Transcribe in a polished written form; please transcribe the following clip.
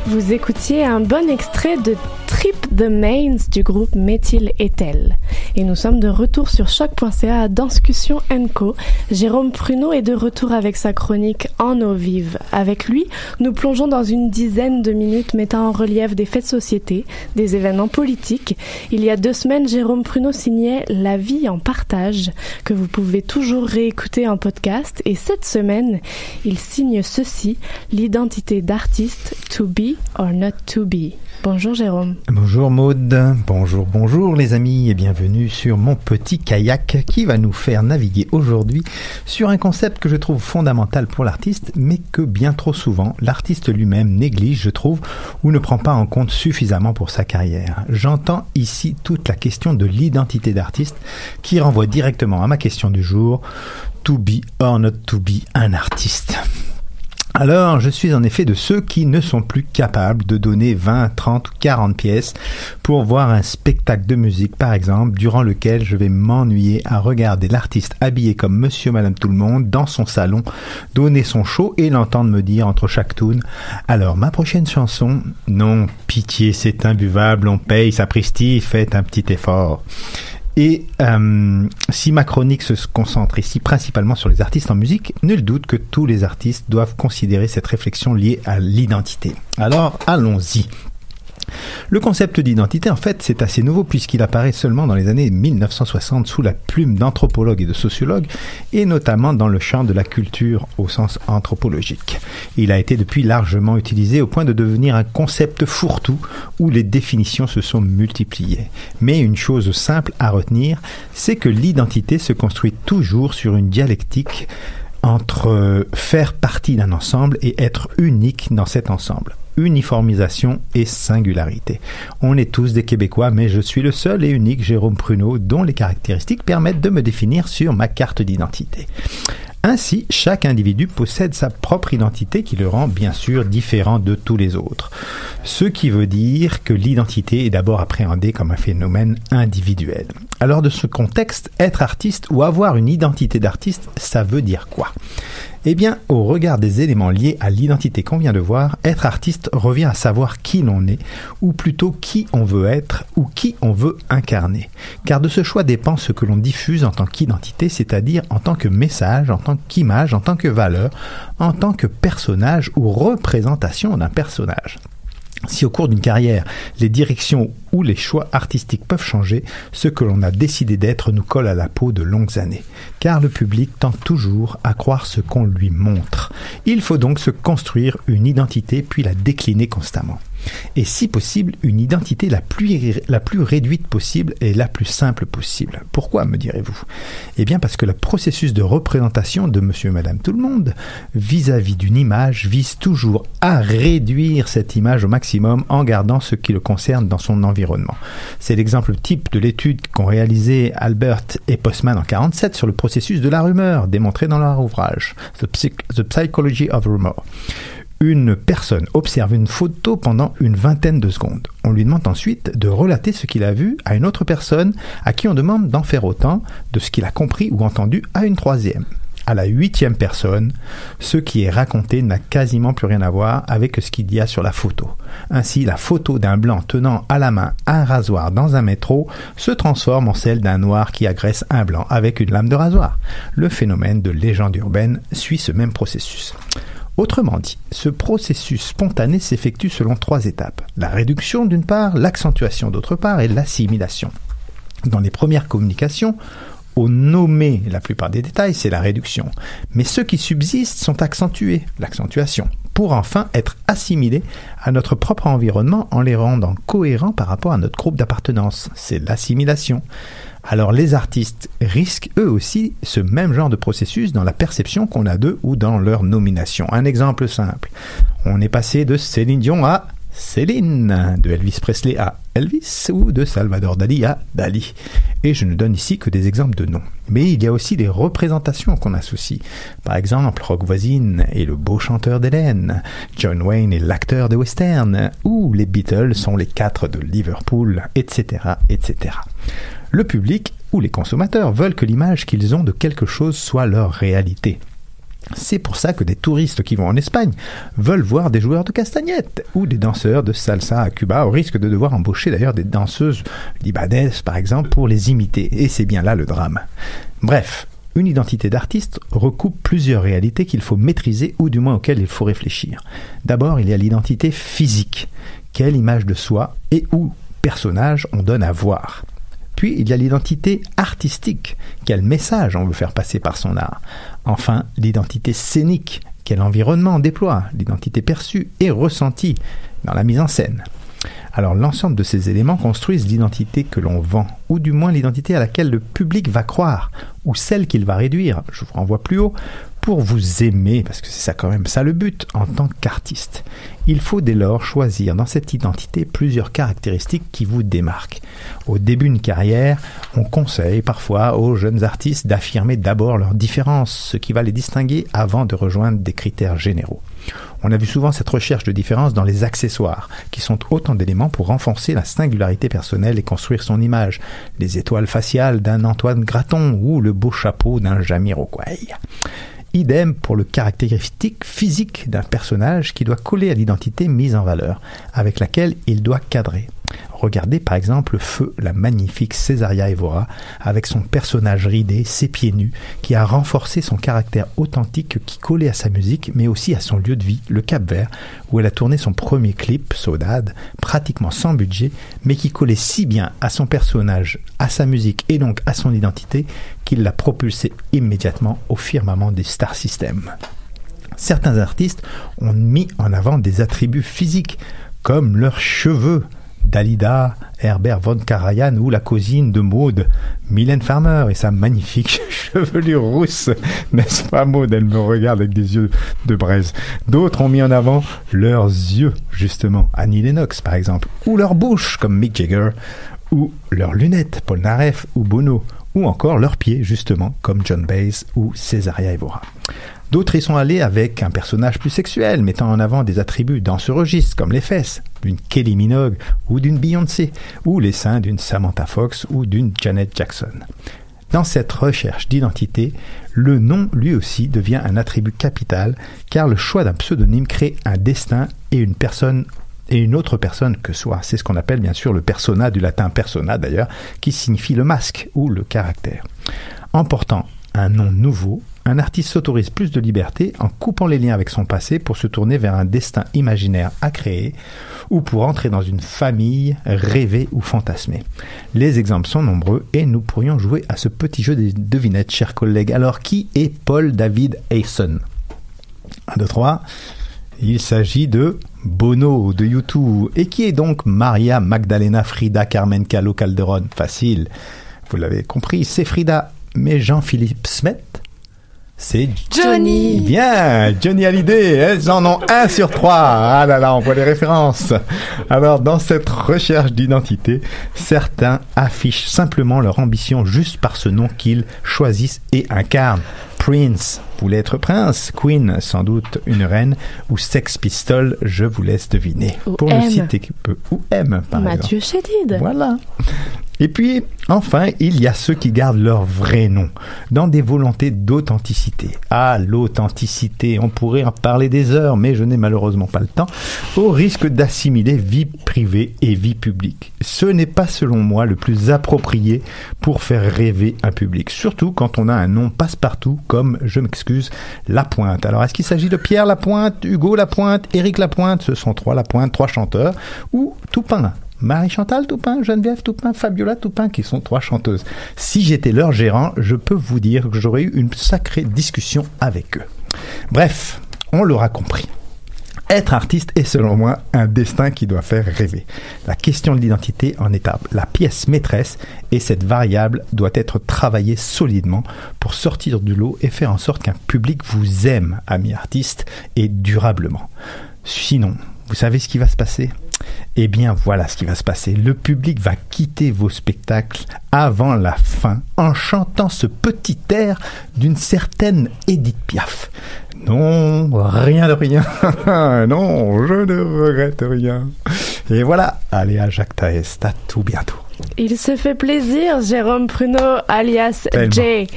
Vous écoutiez un bon extrait de Trip the Mains du groupe Méthyle Éthel. Et nous sommes de retour sur choc.ca à Danscussion & Co. Jérôme Pruneau est de retour avec sa chronique En eau vive. Avec lui, nous plongeons dans une dizaine de minutes mettant en relief des faits de société, des événements politiques. Il y a 2 semaines, Jérôme Pruneau signait La vie en partage, que vous pouvez toujours réécouter en podcast. Et cette semaine, il signe ceci, l'identité d'artiste To be or not to be. Bonjour Jérôme. Bonjour Maude, bonjour les amis et bienvenue sur mon petit kayak qui va nous faire naviguer aujourd'hui sur un concept que je trouve fondamental pour l'artiste mais que bien trop souvent l'artiste lui-même néglige, je trouve, ou ne prend pas en compte suffisamment pour sa carrière. J'entends ici toute la question de l'identité d'artiste qui renvoie directement à ma question du jour, to be or not to be un artiste. Alors, je suis en effet de ceux qui ne sont plus capables de donner 20, 30 ou 40 pièces pour voir un spectacle de musique, par exemple, durant lequel je vais m'ennuyer à regarder l'artiste habillé comme Monsieur, Madame Tout-le-Monde dans son salon, donner son show et l'entendre me dire entre chaque tune « Alors, ma prochaine chanson, non, pitié, c'est imbuvable, on paye, sapristi, faites un petit effort. » Et si ma chronique se concentre ici principalement sur les artistes en musique, nul doute que tous les artistes doivent considérer cette réflexion liée à l'identité. Alors, allons-y. Le concept d'identité, en fait, c'est assez nouveau puisqu'il apparaît seulement dans les années 1960 sous la plume d'anthropologues et de sociologues et notamment dans le champ de la culture au sens anthropologique. Il a été depuis largement utilisé au point de devenir un concept fourre-tout où les définitions se sont multipliées. Mais une chose simple à retenir, c'est que l'identité se construit toujours sur une dialectique entre faire partie d'un ensemble et être unique dans cet ensemble. Uniformisation et singularité. On est tous des Québécois, mais je suis le seul et unique Jérôme Pruneau dont les caractéristiques permettent de me définir sur ma carte d'identité. Ainsi, chaque individu possède sa propre identité qui le rend bien sûr différent de tous les autres. Ce qui veut dire que l'identité est d'abord appréhendée comme un phénomène individuel. Alors de ce contexte, être artiste ou avoir une identité d'artiste, ça veut dire quoi ? Eh bien, au regard des éléments liés à l'identité qu'on vient de voir, être artiste revient à savoir qui l'on est, ou plutôt qui on veut être, ou qui on veut incarner. Car de ce choix dépend ce que l'on diffuse en tant qu'identité, c'est-à-dire en tant que message, en tant qu'image, en tant que valeur, en tant que personnage ou représentation d'un personnage. Si au cours d'une carrière, les directions ou les choix artistiques peuvent changer, ce que l'on a décidé d'être nous colle à la peau de longues années. Car le public tend toujours à croire ce qu'on lui montre. Il faut donc se construire une identité puis la décliner constamment. Et si possible, une identité la plus réduite possible et la plus simple possible. Pourquoi, me direz-vous ? Eh bien parce que le processus de représentation de Monsieur et Madame Tout-le-Monde vis-à-vis d'une image vise toujours à réduire cette image au maximum en gardant ce qui le concerne dans son environnement. C'est l'exemple type de l'étude qu'ont réalisé Albert et Postman en 1947 sur le processus de la rumeur, démontré dans leur ouvrage The Psychology of Rumor. Une personne observe une photo pendant une vingtaine de secondes. On lui demande ensuite de relater ce qu'il a vu à une autre personne à qui on demande d'en faire autant de ce qu'il a compris ou entendu à une troisième. À la 8e personne, ce qui est raconté n'a quasiment plus rien à voir avec ce qu'il y a sur la photo. Ainsi, la photo d'un blanc tenant à la main un rasoir dans un métro se transforme en celle d'un noir qui agresse un blanc avec une lame de rasoir. Le phénomène de légende urbaine suit ce même processus. Autrement dit, ce processus spontané s'effectue selon 3 étapes. La réduction d'une part, l'accentuation d'autre part et l'assimilation. Dans les premières communications, on nommait la plupart des détails, c'est la réduction. Mais ceux qui subsistent sont accentués, l'accentuation, pour enfin être assimilés à notre propre environnement en les rendant cohérents par rapport à notre groupe d'appartenance, c'est l'assimilation. Alors les artistes risquent eux aussi ce même genre de processus dans la perception qu'on a d'eux ou dans leur nomination. Un exemple simple, on est passé de Céline Dion à Céline, de Elvis Presley à Elvis ou de Salvador Dali à Dali. Et je ne donne ici que des exemples de noms. Mais il y a aussi des représentations qu'on associe. Par exemple, Rock Voisine est le beau chanteur d'Hélène, John Wayne est l'acteur de western, ou les Beatles sont les 4 de Liverpool, etc., etc. Le public ou les consommateurs veulent que l'image qu'ils ont de quelque chose soit leur réalité. C'est pour ça que des touristes qui vont en Espagne veulent voir des joueurs de castagnettes ou des danseurs de salsa à Cuba, au risque de devoir embaucher d'ailleurs des danseuses libanaises par exemple pour les imiter. Et c'est bien là le drame. Bref, une identité d'artiste recoupe plusieurs réalités qu'il faut maîtriser ou du moins auxquelles il faut réfléchir. D'abord, il y a l'identité physique. Quelle image de soi et ou personnage on donne à voir. Puis, il y a l'identité artistique. Quel message on veut faire passer par son art. Enfin, l'identité scénique. Quel environnement on déploie. L'identité perçue et ressentie dans la mise en scène. Alors, l'ensemble de ces éléments construisent l'identité que l'on vend, ou du moins l'identité à laquelle le public va croire, ou celle qu'il va réduire, je vous renvoie plus haut, pour vous aimer, parce que c'est ça quand même ça le but, en tant qu'artiste. Il faut dès lors choisir dans cette identité plusieurs caractéristiques qui vous démarquent. Au début d'une carrière, on conseille parfois aux jeunes artistes d'affirmer d'abord leurs différences, ce qui va les distinguer avant de rejoindre des critères généraux. On a vu souvent cette recherche de différence dans les accessoires, qui sont autant d'éléments pour renforcer la singularité personnelle et construire son image. Les étoiles faciales d'un Antoine Graton ou le beau chapeau d'un Jamiroquai. Idem pour le caractéristique physique d'un personnage qui doit coller à l'identité mise en valeur, avec laquelle il doit cadrer. Regardez par exemple Feu, la magnifique Césaria Évora, avec son personnage ridé, ses pieds nus, qui a renforcé son caractère authentique qui collait à sa musique, mais aussi à son lieu de vie, le Cap-Vert, où elle a tourné son premier clip, Saudade, pratiquement sans budget, mais qui collait si bien à son personnage, à sa musique et donc à son identité, qu'il l'a propulsé immédiatement au firmament des Star System. Certains artistes ont mis en avant des attributs physiques, comme leurs cheveux, Dalida, Herbert von Karajan ou la cousine de Maud, Mylène Farmer et sa magnifique chevelure rousse. N'est-ce pas Maud? Elle me regarde avec des yeux de braise. D'autres ont mis en avant leurs yeux, justement, Annie Lennox par exemple, ou leur bouche comme Mick Jagger, ou leurs lunettes, Paul Naref ou Bono, ou encore leurs pieds, justement, comme John Baez ou Césaria Évora. D'autres y sont allés avec un personnage plus sexuel, mettant en avant des attributs dans ce registre, comme les fesses d'une Kelly Minogue ou d'une Beyoncé, ou les seins d'une Samantha Fox ou d'une Janet Jackson. Dans cette recherche d'identité, le nom, lui aussi, devient un attribut capital, car le choix d'un pseudonyme crée un destin et une autre personne que soi. C'est ce qu'on appelle bien sûr le persona, du latin persona d'ailleurs, qui signifie le masque ou le caractère. En portant un nom nouveau, un artiste s'autorise plus de liberté en coupant les liens avec son passé pour se tourner vers un destin imaginaire à créer ou pour entrer dans une famille rêvée ou fantasmée. Les exemples sont nombreux et nous pourrions jouer à ce petit jeu des devinettes, chers collègues. Alors, qui est Paul David Heyson? 1, 2, 3... Il s'agit de Bono de U2. Et qui est donc Maria Magdalena Frida Carmen Calo Calderón? Facile, vous l'avez compris, c'est Frida. Mais Jean-Philippe Smet, c'est Johnny. Bien, Johnny Hallyday, elles en ont 1 sur 3. Ah là là, on voit les références. Alors, dans cette recherche d'identité, certains affichent simplement leur ambition juste par ce nom qu'ils choisissent et incarnent. Prince voulait être prince, Queen sans doute une reine, ou Sex Pistols, je vous laisse deviner. Ou pour M. ne citer que peu. Ou M, par Mathieu exemple. Chédid. Voilà. Et puis, enfin, il y a ceux qui gardent leur vrai nom, dans des volontés d'authenticité. Ah, l'authenticité, on pourrait en parler des heures, mais je n'ai malheureusement pas le temps, au risque d'assimiler vie privée et vie publique. Ce n'est pas, selon moi, le plus approprié pour faire rêver un public, surtout quand on a un nom passe-partout, comme, je m'excuse, Lapointe. Alors, est-ce qu'il s'agit de Pierre Lapointe, Hugo Lapointe, Éric Lapointe? Ce sont 3 Lapointe, 3 chanteurs, ou Toupin, Marie-Chantal Toupin, Geneviève Toupin, Fabiola Toupin, qui sont 3 chanteuses. Si j'étais leur gérant, je peux vous dire que j'aurais eu une sacrée discussion avec eux. Bref, on l'aura compris. Être artiste est selon moi un destin qui doit faire rêver. La question de l'identité en est la pièce maîtresse et cette variable doit être travaillée solidement pour sortir du lot et faire en sorte qu'un public vous aime, amis artistes, et durablement. Sinon, vous savez ce qui va se passer ? Eh bien, voilà ce qui va se passer. Le public va quitter vos spectacles avant la fin en chantant ce petit air d'une certaine Édith Piaf. Non, rien de rien. Non, je ne regrette rien. Et voilà, allez à Jacques Taest, à tout bientôt. Il se fait plaisir, Jérôme Pruneau, alias Tellement. Jay.